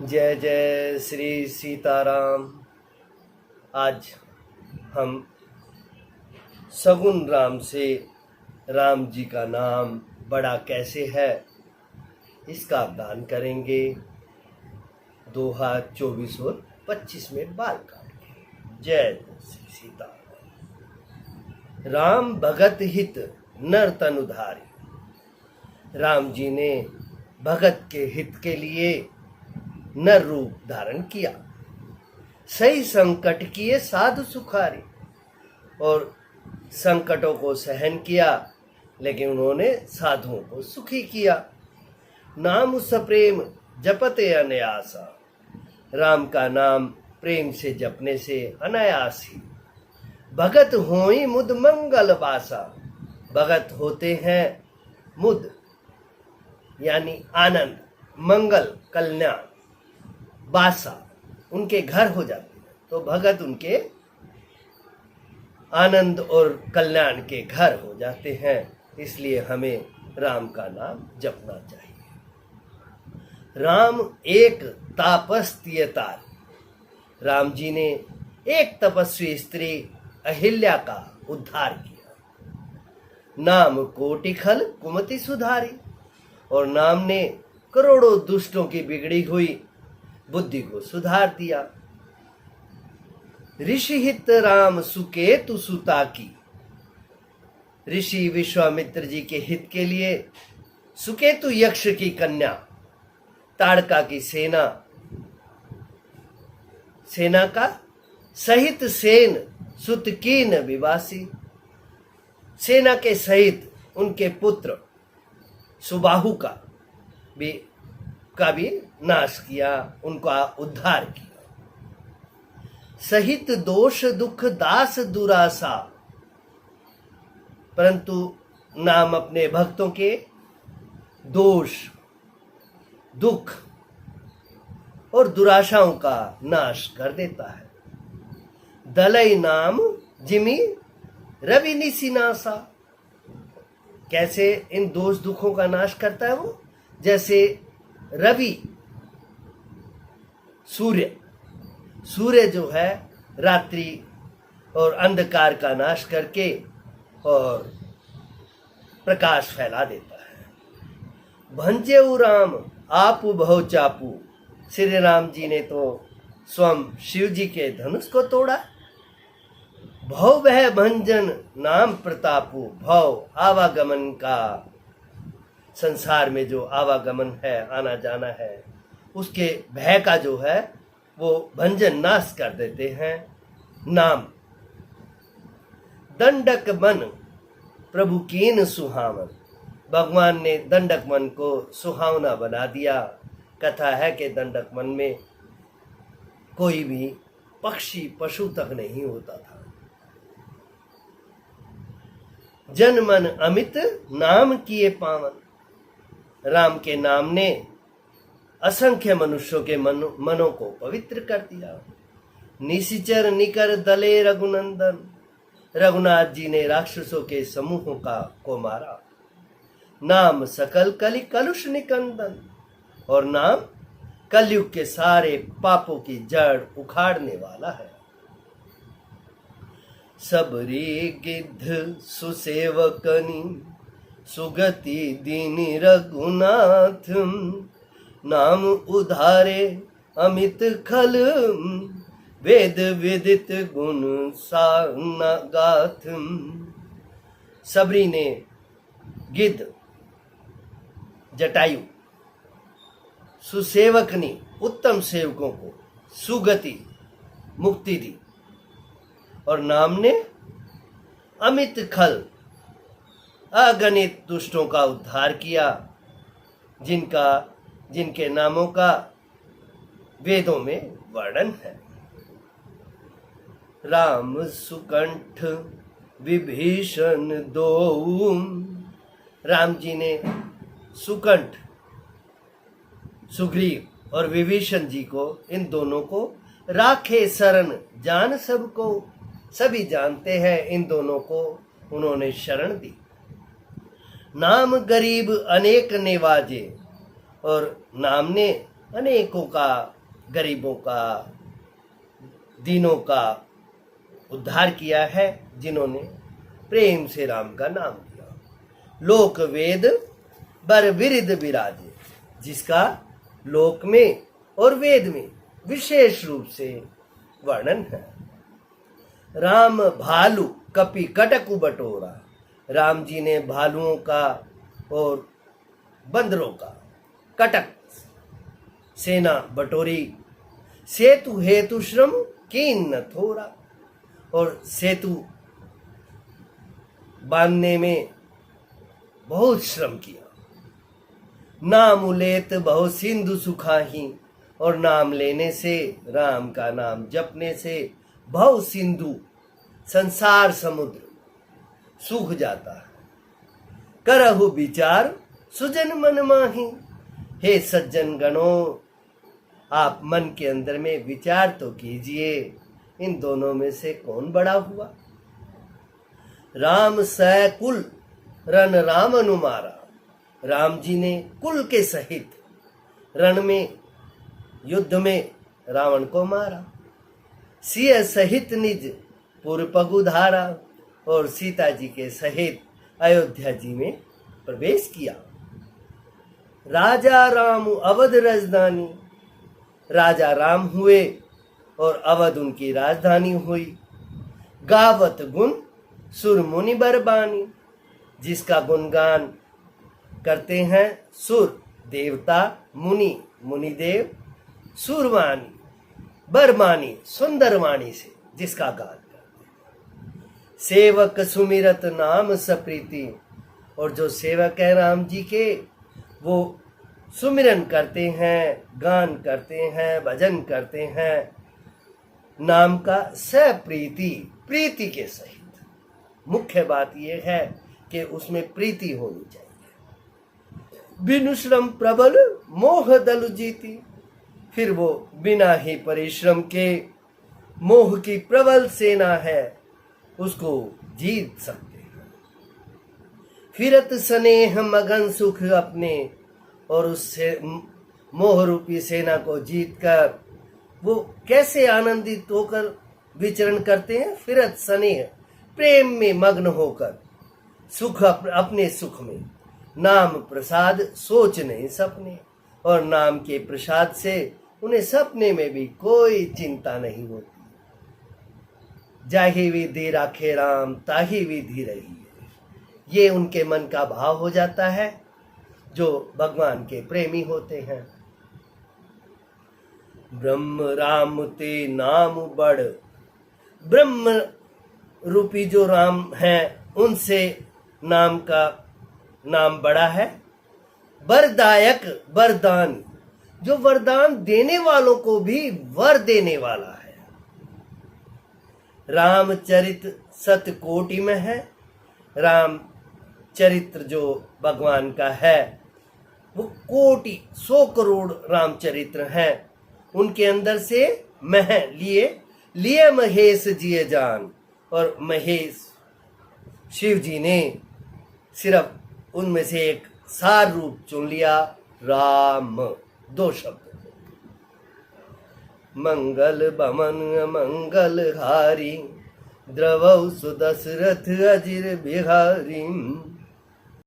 जय जय श्री सीताराम। आज हम सगुन राम से राम जी का नाम बड़ा कैसे है इसका अवधान करेंगे। 2 हाथ 24 और 25 में बाल काट के। जय श्री सीताराम। राम भगत हित नर तन उधारी। राम जी ने भगत के हित के लिए नर रूप धारण किया। सही संकट किए साधु सुखारी, और संकटों को सहन किया लेकिन उन्होंने साधुओं को सुखी किया। नाम सप्रेम जपते अनायासा। राम का नाम प्रेम से जपने से अनायास ही। भगत होई मुद मंगल बासा। भगत होते हैं मुद यानी आनंद, मंगल कल्याण, बासा उनके घर हो जाते हैं, तो भगत उनके आनंद और कल्याण के घर हो जाते हैं। इसलिए हमें राम का नाम जपना चाहिए। राम एक तापस्त्यतार। राम जी ने एक तपस्वी स्त्री अहिल्या का उद्धार किया। नाम कोटि खल कुमति सुधारी, और नाम ने करोड़ों दुष्टों की बिगड़ी हुई बुद्धि को सुधार दिया। ऋषि हित राम सुकेतु सुता की। ऋषि विश्वामित्र जी के हित के लिए सुकेतु यक्ष की कन्या ताड़का की सेना का सहित सेन सुतकीन विवासी। सेना के सहित उनके पुत्र सुबाहु का भी नाश किया, उनका उद्धार किया। सहित दोष दुख दास दुरासा। परंतु नाम अपने भक्तों के दोष, दुख और दुराशाओं का नाश कर देता है। दलई नाम जिमी रवि निसिनासा। कैसे इन दोष दुखों का नाश करता है वो? जैसे रवि, सूर्य जो है रात्रि और अंधकार का नाश करके और प्रकाश फैला देता है। भंजेउ राम आपु बहु चापू। श्री राम जी ने तो स्वयं शिव जी के धनुष को तोड़ा। भव वह भंजन नाम प्रतापु। भव आवागमन का, संसार में जो आवागमन है, आना जाना है, उसके भय का जो है वो भंजन नाश कर देते हैं नाम। दंडक मन प्रभु कीन सुहावन। भगवान ने दंडक मन को सुहावना बना दिया। कथा है कि दंडक मन में कोई भी पक्षी पशु तक नहीं होता था। जन मन अमित नाम किए पावन। राम के नाम ने असंख्य मनुष्यों के मनों को पवित्र कर दिया। निशिचर निकर दले रघुनंदन। रघुनाथ जी ने राक्षसों के समूहों को मारा। नाम सकल कलि कलुष निकंदन। और नाम कलयुग के सारे पापों की जड़ उखाड़ने वाला है। सबरी गिद्ध सुसेवकनी सुगति दीनी रघुनाथ। नाम उधारे अमित खल वेद विदित गुण सागाथ। सबरी ने गिद्ध जटायु सुसेवकनी उत्तम सेवकों को सुगति मुक्ति दी, और नाम ने अमित खल अगणित दुष्टों का उद्धार किया, जिनके नामों का वेदों में वर्णन है। राम सुकंठ विभीषण दोऊ। राम जी ने सुकंठ, सुग्रीव और विभीषण जी को, इन दोनों को राखे शरण जान सबको। सभी जानते हैं इन दोनों को उन्होंने शरण दी। नाम गरीब अनेक निवाजे। और नाम ने अनेकों का गरीबों का, दीनों का उद्धार किया है, जिन्होंने प्रेम से राम का नाम लिया। लोक वेद बर विरिद विराजे, जिसका लोक में और वेद में विशेष रूप से वर्णन है। राम भालू कपि कटकु बटोरा, राम जी ने भालुओं का और बंदरों का कटक सेना बटोरी। सेतु हेतु श्रम कीन न थोरा, और सेतु बांधने में बहुत श्रम किया। नाम उलेत बहु सिंधु सुखाही, और नाम लेने से, राम का नाम जपने से बहु सिंधु संसार समुद्र सूख जाता है। करहु विचार सुजन मन माही, हे सज्जन गणों, आप मन के अंदर में विचार तो कीजिए, इन दोनों में से कौन बड़ा हुआ। राम सह कुल रण राम अनुमारा, राम जी ने कुल के सहित रण में, युद्ध में रावण को मारा। सिय सहित निज पुर पगुधारा, और सीता जी के सहित अयोध्या जी में प्रवेश किया। राजा राम अवध राजधानी, राजा राम हुए और अवध उनकी राजधानी हुई। गावत गुण सुर मुनि बरबानी, जिसका गुणगान करते हैं सुर देवता, मुनि मुनिदेव, सुरवाणी बरमानी सुंदर वाणी से जिसका गान करते हैं। सेवक सुमिरत नाम सप्रीति, और जो सेवक है राम जी के, वो सुमिरन करते हैं, गान करते हैं, भजन करते हैं नाम का सप्रीति, प्रीति के सहित। मुख्य बात यह है कि उसमें प्रीति होनी चाहिए। बिनु श्रम प्रबल मोह दल जीती, फिर वो बिना ही परिश्रम के मोह की प्रबल सेना है, उसको जीत सकते हैं। फिरत स्नेह मगन सुख अपने, और उससे मोह रूपी सेना को जीतकर वो कैसे आनंदित होकर विचरण करते हैं। फिरत स्नेह, प्रेम में मग्न होकर, सुख अपने सुख में, नाम प्रसाद सोच नहीं सपने, और नाम के प्रसाद से उन्हें सपने में भी कोई चिंता नहीं होती। जाहि विधि राखे राम ताहि विधि रही, ये उनके मन का भाव हो जाता है जो भगवान के प्रेमी होते हैं। ब्रह्म राम ते नाम बड़, ब्रह्म रूपी जो राम हैं उनसे नाम का नाम बड़ा है। वरदायक वरदान, जो वरदान देने वालों को भी वर देने वाला है। रामचरित सतकोटि में है, राम चरित्र जो भगवान का है वो कोटि 100 करोड़ रामचरित्र हैं। उनके अंदर से मह लिए महेश जिए जान, और महेश शिव जी ने सिर्फ उनमें से एक सार रूप चुन लिया, राम, 2 शब्द। मंगल बमन मंगल हारी, द्रवौ सुदशरथ अजिर बिहारी।